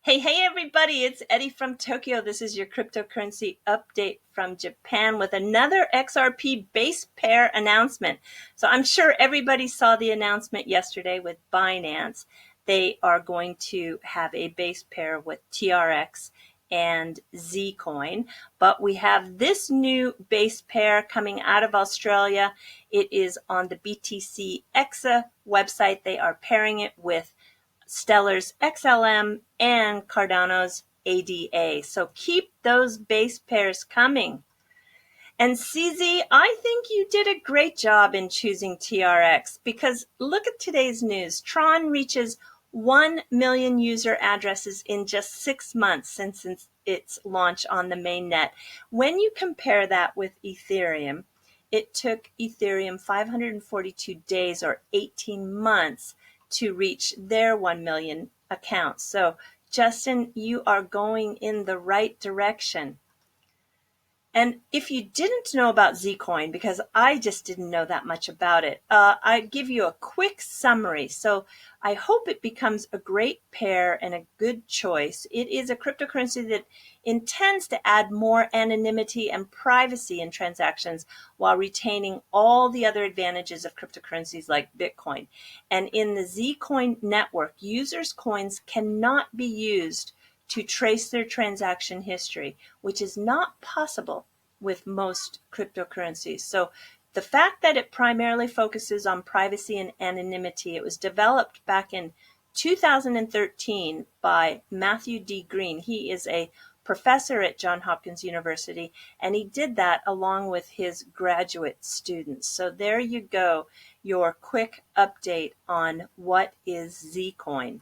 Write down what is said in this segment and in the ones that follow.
Hey, everybody, it's Eddie from Tokyo. This is your cryptocurrency update from Japan with another XRP base pair announcement. So I'm sure everybody saw the announcement yesterday with Binance. They are going to have a base pair with TRX and Zcoin, but we have this new base pair coming out of Australia. It is on the BTC EXA website. They are pairing it with Stellar's XLM and Cardano's ADA. So keep those base pairs coming. And CZ, I think you did a great job in choosing TRX because look at today's news. Tron reaches 1 million user addresses in just 6 months since its launch on the mainnet. When you compare that with Ethereum, it took Ethereum 542 days or 18 months to reach their 1 million accounts. So, Justin, you are going in the right direction. And if you didn't know about Zcoin, because I just didn't know that much about it, I'd give you a quick summary. So I hope it becomes a great pair and a good choice. It is a cryptocurrency that intends to add more anonymity and privacy in transactions while retaining all the other advantages of cryptocurrencies like Bitcoin. And in the Zcoin network, users' coins cannot be used to trace their transaction history, which is not possible with most cryptocurrencies. So the fact that it primarily focuses on privacy and anonymity, it was developed back in 2013 by Matthew D. Green. He is a professor at Johns Hopkins University, and he did that along with his graduate students. So there you go, your quick update on what is Zcoin.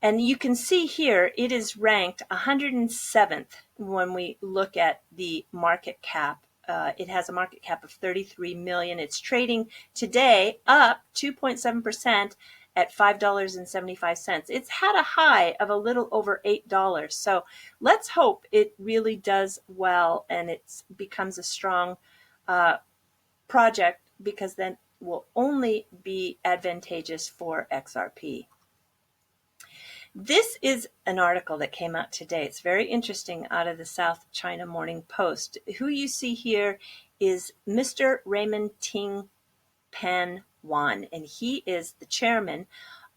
And you can see here, it is ranked 107th when we look at the market cap. It has a market cap of 33 million. It's trading today up 2.7% at $5.75. It's had a high of a little over $8. So let's hope it really does well and it becomes a strong project, because then will only be advantageous for XRP. This is an article that came out today. It's very interesting, out of the South China Morning Post. Who you see here is Mr. Raymond Ting Pan Wan, and he is the chairman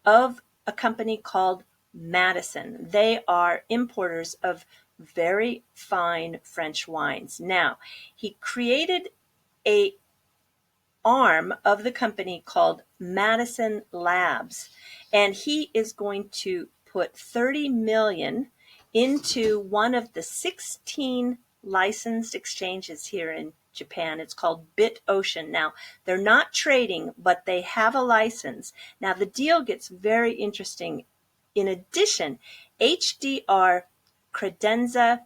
of a company called Madison. They are importers of very fine French wines. Now, he created a arm of the company called Madison Labs, and he is going to put 30 million into one of the 16 licensed exchanges here in Japan. It's called BitOcean. Now, they're not trading, but they have a license. Now, the deal gets very interesting. In addition, HDR Cadenza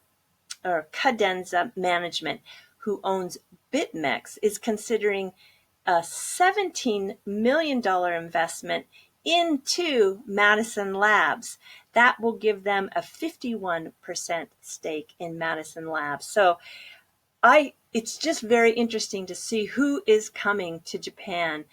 Management, who owns BitMEX, is considering a $17 million investment into Madison Labs. That will give them a 51% stake in Madison Labs. So it's just very interesting to see who is coming to Japan.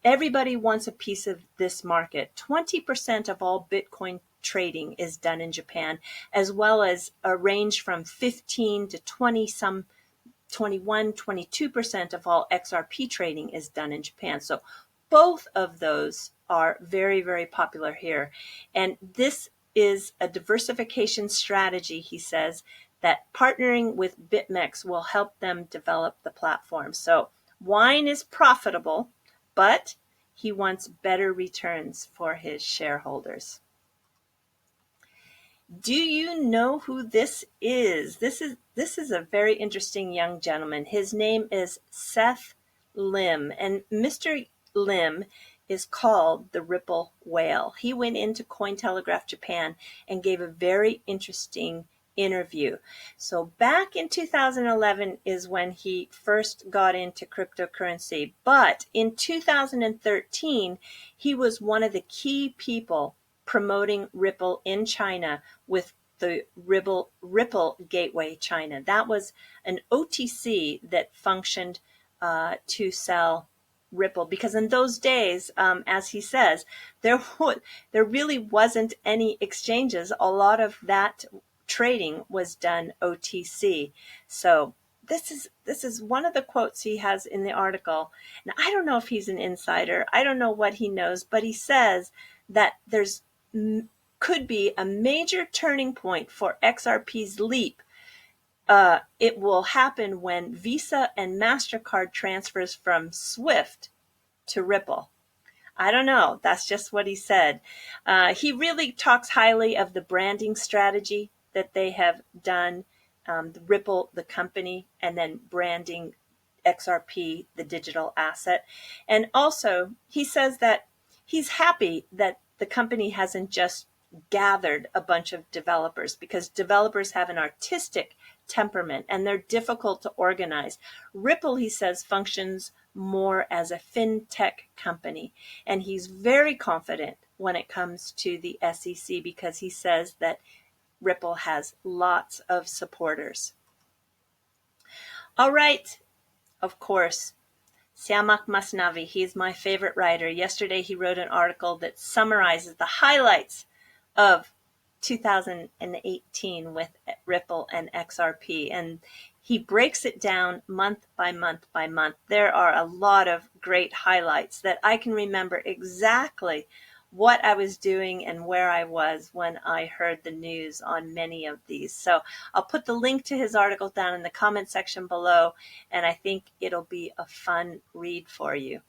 Everybody wants a piece of this market. 20% of all Bitcoin trading is done in Japan, as well as a range from 15 to 22% of all XRP trading is done in Japan. So both of those are very, very popular here. And this is a diversification strategy, he says, that partnering with BitMEX will help them develop the platform. So wine is profitable, but he wants better returns for his shareholders. Do you know who this is? This is a very interesting young gentleman. His name is Seth Lim, and Mr. Lim is called the Ripple Whale. He went into Cointelegraph Japan and gave a very interesting interview. So back in 2011 is when he first got into cryptocurrency, but in 2013 he was one of the key people promoting Ripple in China with the Ripple Gateway China. That was an OTC that functioned to sell Ripple, because in those days, as he says, there really wasn't any exchanges. A lot of that trading was done OTC. So this is one of the quotes he has in the article. And I don't know if he's an insider. I don't know what he knows, but he says that there's could be a major turning point for XRP's leap. It will happen when Visa and Mastercard transfers from Swift to Ripple. I don't know. That's just what he said. He really talks highly of the branding strategy that they have done, the Ripple, the company, and then branding XRP, the digital asset. And also, he says that he's happy that the company hasn't just gathered a bunch of developers, because developers have an artistic temperament and they're difficult to organize. Ripple, he says, functions more as a fintech company, and he's very confident when it comes to the SEC, because he says that Ripple has lots of supporters. All right, of course, Siamak Masnavi, he's my favorite writer. Yesterday he wrote an article that summarizes the highlights of 2018 with Ripple and XRP, and he breaks it down month by month by month. There are a lot of great highlights that I can remember exactly what I was doing and where I was when I heard the news on many of these. So I'll put the link to his article down in the comment section below, and I think it'll be a fun read for you.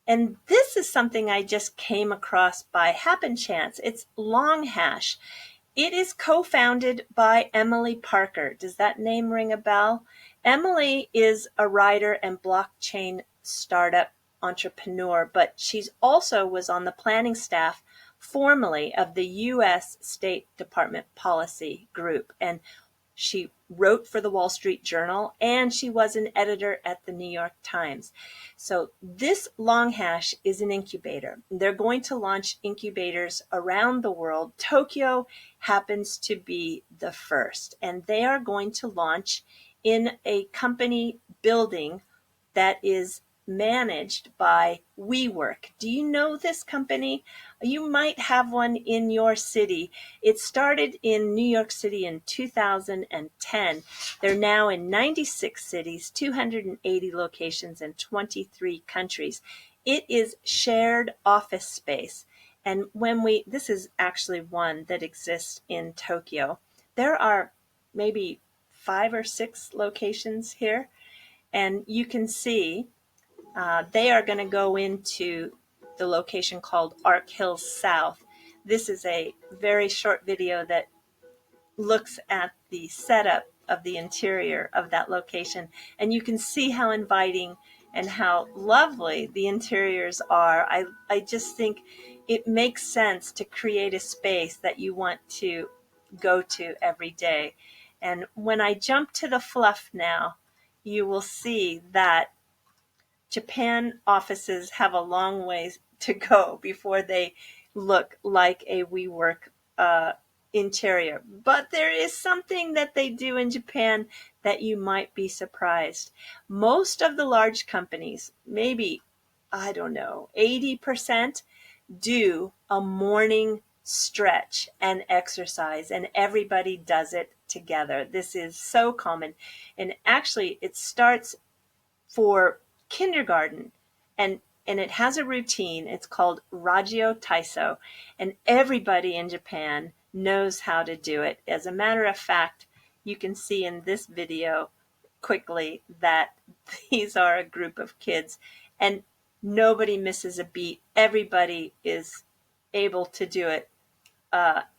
And this is something I just came across by happen chance. It's LongHash. It is co-founded by Emily Parker. Does that name ring a bell? Emily is a writer and blockchain startup entrepreneur, but she's also was on the planning staff formerly of the U.S. State Department Policy Group. And she wrote for the Wall Street Journal, and she was an editor at the New York Times. So this LongHash is an incubator. They're going to launch incubators around the world. Tokyo happens to be the first, and they are going to launch in a company building that is managed by WeWork. Do you know this company? You might have one in your city. It started in New York City in 2010. They're now in 96 cities, 280 locations, and 23 countries. It is shared office space. And this is actually one that exists in Tokyo. There are maybe 5 or 6 locations here, and you can see they are going to go into the location called Ark Hills South. This is a very short video that looks at the setup of the interior of that location, and you can see how inviting and how lovely the interiors are. I just think it makes sense to create a space that you want to go to every day. And when I jump to the fluff now, you will see that Japan offices have a long ways to go before they look like a WeWork interior. But there is something that they do in Japan that you might be surprised. Most of the large companies, maybe, 80%, do a morning stretch and exercise, and everybody does it together. This is so common. And actually, it starts for kindergarten, and it has a routine. It's called Ragio Taiso, and everybody in Japan knows how to do it. As a matter of fact, you can see in this video quickly that these are a group of kids, and nobody misses a beat. Everybody is able to do it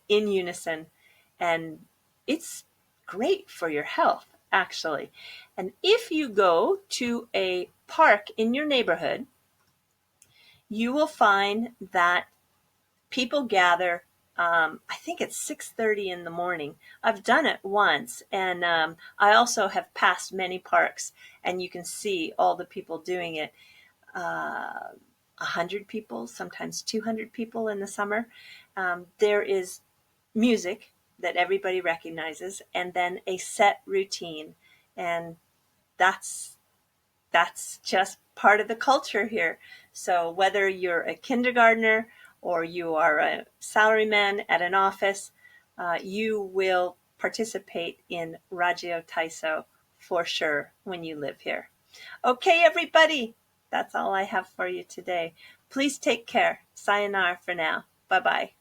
in unison, and it's great for your health, actually. And if you go to a park in your neighborhood, you will find that people gather. I think it's 6:30 in the morning. I've done it once, and I also have passed many parks, and you can see all the people doing it. 100 people, sometimes 200 people in the summer. There is music that everybody recognizes, and then a set routine, and that's that's just part of the culture here. So whether you're a kindergartner or you are a salaryman at an office, you will participate in Rajyo Taiso for sure when you live here. Okay, everybody, that's all I have for you today. Please take care. Sayonara for now. Bye-bye.